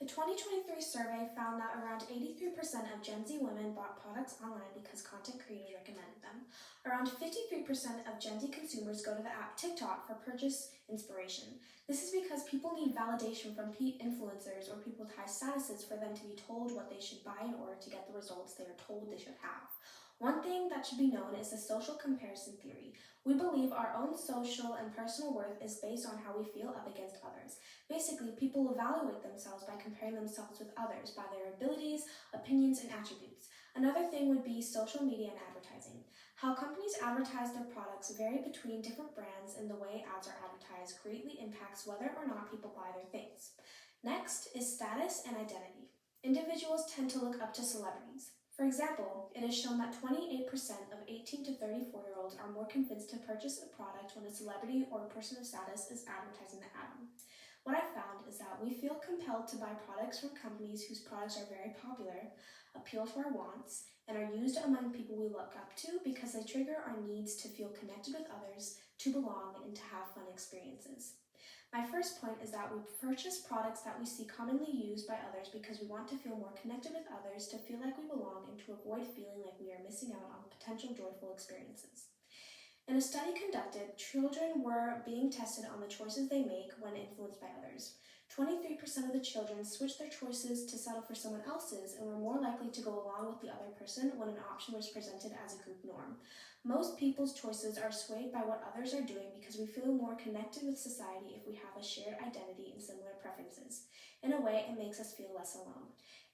A 2023 survey found that around 83% of Gen Z women bought products online because content creators recommended them. Around 53% of Gen Z consumers go to the app TikTok for purchase inspiration. This is because people need validation from influencers or people with high statuses for them to be told what they should buy in order to get the results they are told they should have. One thing that should be known is the social comparison theory. We believe our own social and personal worth is based on how we feel up against others. Basically, people evaluate themselves by comparing themselves with others by their abilities, opinions, and attributes. Another thing would be social media and advertising. How companies advertise their products vary between different brands, and the way ads are advertised greatly impacts whether or not people buy their things. Next is status and identity. Individuals tend to look up to celebrities. For example, it is shown that 28% of 18 to 34-year-olds are more convinced to purchase a product when a celebrity or a person of status is advertising the ad. What I found is that we feel compelled to buy products from companies whose products are very popular, appeal to our wants, and are used among people we look up to because they trigger our needs to feel connected with others, to belong, and to have fun experiences. My first point is that we purchase products that we see commonly used by others because we want to feel more connected with others, to feel like we belong, and to avoid feeling like we are missing out on potential joyful experiences. In a study conducted, children were being tested on the choices they make when influenced by others. 23% of the children switched their choices to settle for someone else's and were more likely to go along with the other person when an option was presented as a group norm. Most people's choices are swayed by what others are doing because we feel more connected with society if we have a shared identity and similar preferences. In a way, it makes us feel less alone.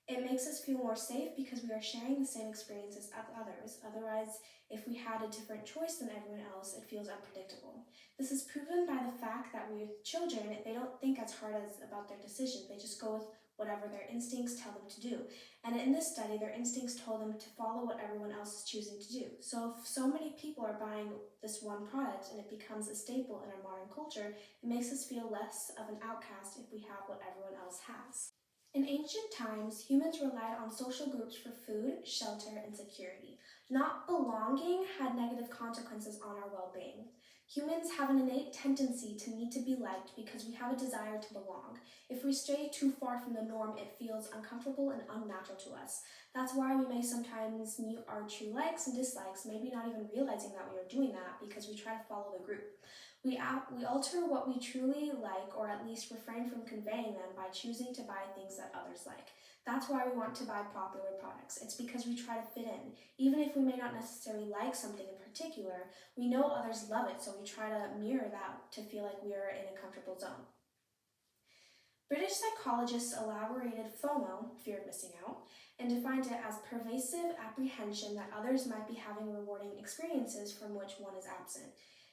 It makes us feel more safe because we are sharing the same experiences as others. Otherwise, if we had a different choice than everyone else, it feels unpredictable. This is proven by the fact that with children, they don't think as hard about their decisions. They just go with whatever their instincts tell them to do. And in this study, their instincts told them to follow what everyone else is choosing to do. So if so many people are buying this one product and it becomes a staple in our modern culture, it makes us feel less of an outcast if we have what everyone else has. In ancient times, humans relied on social groups for food, shelter, and security. Not belonging had negative consequences on our well-being. Humans have an innate tendency to need to be liked because we have a desire to belong. If we stray too far from the norm, it feels uncomfortable and unnatural to us. That's why we may sometimes mute our true likes and dislikes, maybe not even realizing that we are doing that because we try to follow the group. We alter what we truly like, or at least refrain from conveying them by choosing to buy things that others like. That's why we want to buy popular products. It's because we try to fit in. Even if we may not necessarily like something in particular, we know others love it, so we try to mirror that to feel like we are in a comfortable zone. British psychologists elaborated FOMO, fear of missing out, and defined it as pervasive apprehension that others might be having rewarding experiences from which one is absent.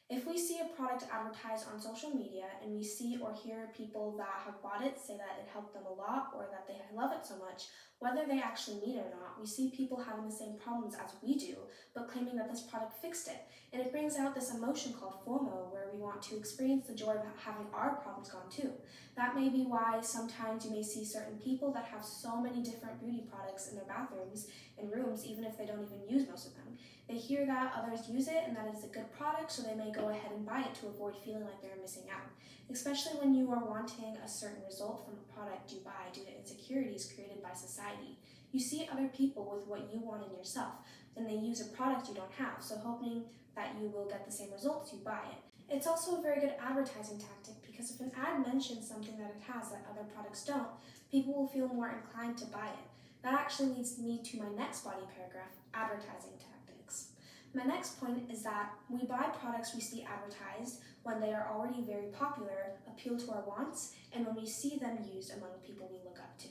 If we see a product advertised on social media and we see or hear people that have bought it say that it helped them a lot or that they love it so much, whether they actually need it or not, we see people having the same problems as we do, but claiming that this product fixed it. And it brings out this emotion called FOMO, where we want to experience the joy of having our problems gone too. That may be why sometimes you may see certain people that have so many different beauty products in their bathrooms and rooms, even if they don't even use most of them. They hear that others use it and that it is a good product, so they may go ahead and buy it to avoid feeling like they're missing out. Especially when you are wanting a certain result from a product you buy due to insecurities created by society. You see other people with what you want in yourself, and they use a product you don't have, so hoping that you will get the same results, you buy it. It's also a very good advertising tactic because if an ad mentions something that it has that other products don't, people will feel more inclined to buy it. That actually leads me to my next body paragraph, advertising tactics. My next point is that we buy products we see advertised when they are already very popular, appeal to our wants, and when we see them used among people we look up to.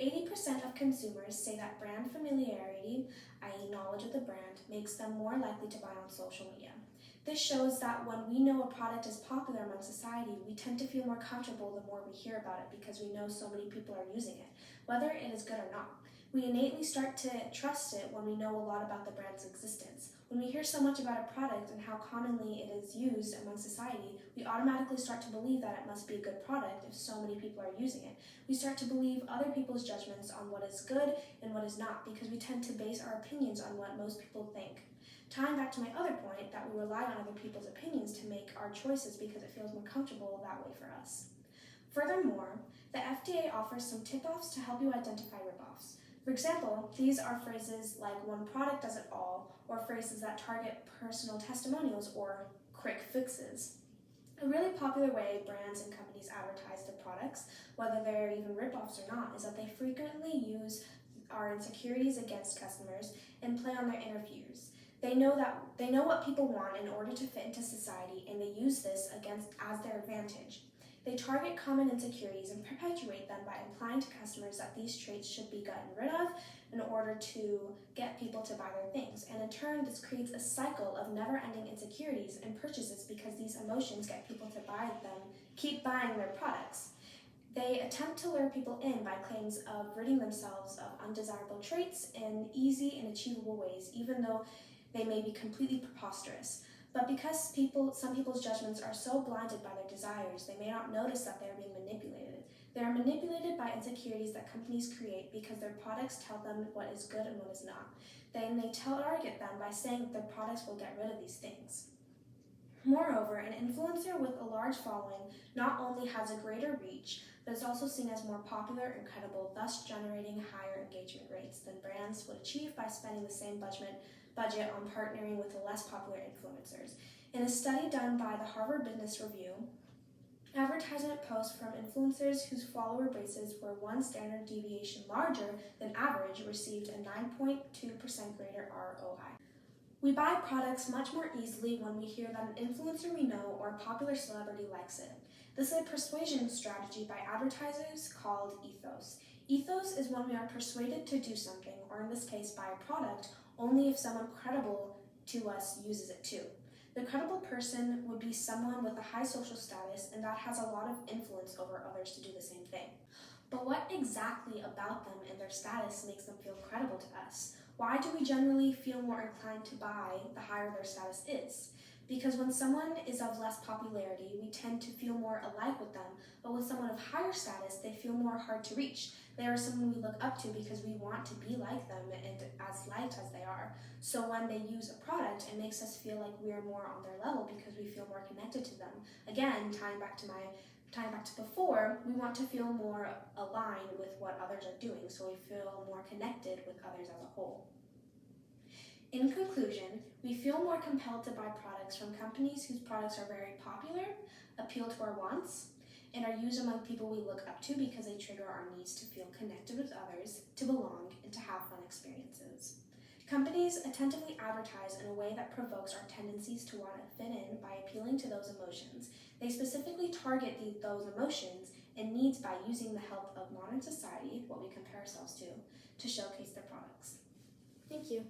80% of consumers say that brand familiarity, i.e. knowledge of the brand, makes them more likely to buy on social media. This shows that when we know a product is popular among society, we tend to feel more comfortable the more we hear about it because we know so many people are using it, whether it is good or not. We innately start to trust it when we know a lot about the brand's existence. When we hear so much about a product and how commonly it is used among society, we automatically start to believe that it must be a good product if so many people are using it. We start to believe other people's judgments on what is good and what is not because we tend to base our opinions on what most people think. Tying back to my other point, that we rely on other people's opinions to make our choices because it feels more comfortable that way for us. Furthermore, the FDA offers some tip-offs to help you identify ripoffs. For example, these are phrases like "one product does it all," or phrases that target personal testimonials or quick fixes. A really popular way brands and companies advertise their products, whether they're even ripoffs or not, is that they frequently use our insecurities against customers and play on their inner fears. They know what people want in order to fit into society, and they use this as their advantage. They target common insecurities and perpetuate them by implying to customers that these traits should be gotten rid of in order to get people to buy their things. And in turn, this creates a cycle of never-ending insecurities and purchases because these emotions get people to keep buying their products. They attempt to lure people in by claims of ridding themselves of undesirable traits in easy and achievable ways, even though they may be completely preposterous. But because some people's judgments are so blinded by their desires, they may not notice that they are being manipulated. They are manipulated by insecurities that companies create because their products tell them what is good and what is not. Then they target them by saying that their products will get rid of these things. Moreover, an influencer with a large following not only has a greater reach, but is also seen as more popular and credible, thus generating higher engagement rates than brands would achieve by spending the same budget on partnering with the less popular influencers. In a study done by the Harvard Business Review, advertisement posts from influencers whose follower bases were one standard deviation larger than average received a 9.2% greater ROI. We buy products much more easily when we hear that an influencer we know or a popular celebrity likes it. This is a persuasion strategy by advertisers called ethos. Ethos is when we are persuaded to do something, or in this case, buy a product, only if someone credible to us uses it too. The credible person would be someone with a high social status and that has a lot of influence over others to do the same thing. But what exactly about them and their status makes them feel credible to us? Why do we generally feel more inclined to buy the higher their status is? Because when someone is of less popularity, we tend to feel more alike with them, but with someone of higher status, they feel more hard to reach. They are someone we look up to because we want to be like them and as liked as they are. So when they use a product, it makes us feel like we are more on their level because we feel more connected to them. Again, tying back to before, we want to feel more aligned with what others are doing, so we feel more connected with others as a whole. In conclusion, we feel more compelled to buy products from companies whose products are very popular, appeal to our wants, and are used among people we look up to because they trigger our needs to feel connected with others, to belong, and to have fun experiences. Companies attentively advertise in a way that provokes our tendencies to want to fit in by appealing to those emotions. They specifically target those emotions and needs by using the help of modern society, what we compare ourselves to showcase their products. Thank you.